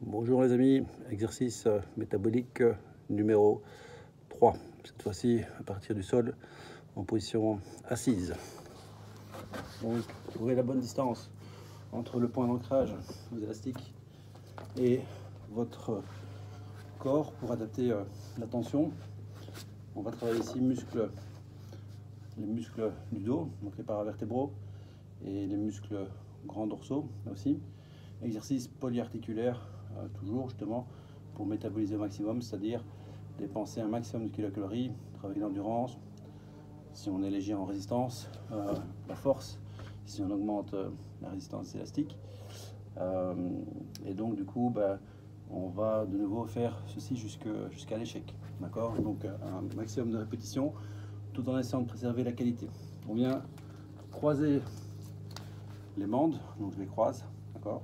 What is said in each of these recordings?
Bonjour les amis, exercice métabolique numéro 3. Cette fois-ci à partir du sol en position assise. Donc trouvez la bonne distance entre le point d'ancrage, vos élastiques, et votre corps pour adapter la tension. On va travailler ici les muscles du dos, donc les paravertébraux et les muscles grands dorsaux aussi. Exercice polyarticulaire, toujours justement pour métaboliser au maximum, c'est-à-dire dépenser un maximum de kilocalories, travailler l'endurance, si on est léger en résistance, la force, si on augmente la résistance élastique. Et donc du coup, on va de nouveau faire ceci jusqu'à l'échec. D'accord? Donc un maximum de répétitions tout en essayant de préserver la qualité. On vient croiser les bandes, donc je les croise, d'accord?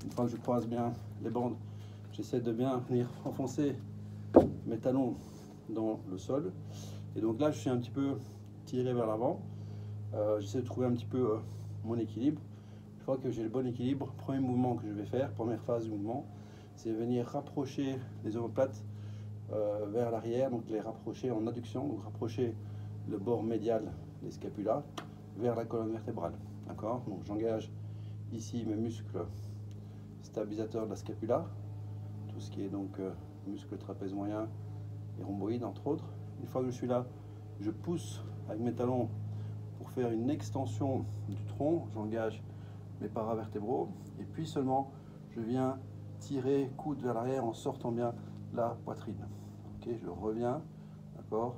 Une fois que je croise bien les bandes, j'essaie de bien venir enfoncer mes talons dans le sol. Et donc là, je suis un petit peu tiré vers l'avant. J'essaie de trouver un petit peu mon équilibre. Une fois que j'ai le bon équilibre, premier mouvement que je vais faire, première phase du mouvement, c'est venir rapprocher les omoplates vers l'arrière, donc les rapprocher en adduction, donc rapprocher le bord médial des scapulas vers la colonne vertébrale. D'accord? Donc j'engage ici mes muscles stabilisateurs de la scapula, tout ce qui est donc muscle trapèze moyen et rhomboïde entre autres. Une fois que je suis là, je pousse avec mes talons pour faire une extension du tronc, j'engage mes paravertébraux et puis seulement je viens tirer coude vers l'arrière en sortant bien la poitrine. Ok, je reviens, d'accord,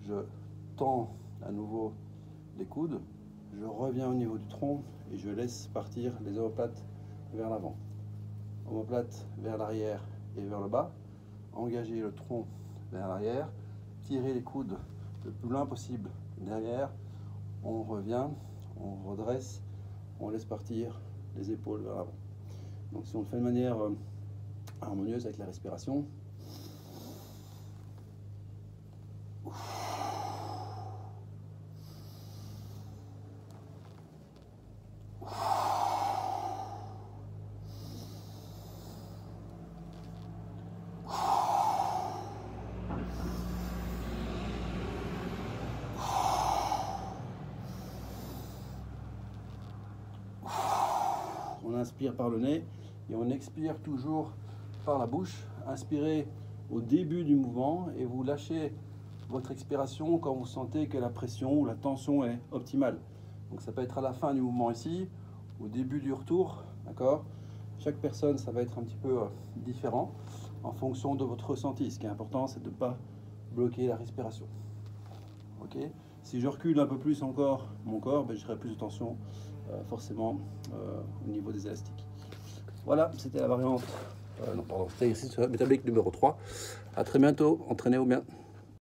je tends à nouveau les coudes, je reviens au niveau du tronc et je laisse partir les omoplates vers l'avant. Omoplate vers l'arrière et vers le bas, engager le tronc vers l'arrière, tirer les coudes le plus loin possible derrière, on revient, on redresse, on laisse partir les épaules vers l'avant. Donc si on le fait de manière harmonieuse avec la respiration, on inspire par le nez et on expire toujours par la bouche. Inspirez au début du mouvement et vous lâchez votre expiration quand vous sentez que la pression ou la tension est optimale. Donc ça peut être à la fin du mouvement ici, au début du retour, d'accord? Chaque personne, ça va être un petit peu différent en fonction de votre ressenti. Ce qui est important, c'est de ne pas bloquer la respiration. Ok? Si je recule un peu plus encore mon corps, j'aurai plus de tension forcément au niveau des élastiques. Voilà, c'était la variante, c'était l'exercice métabolique numéro 3. À très bientôt, entraînez-vous bien.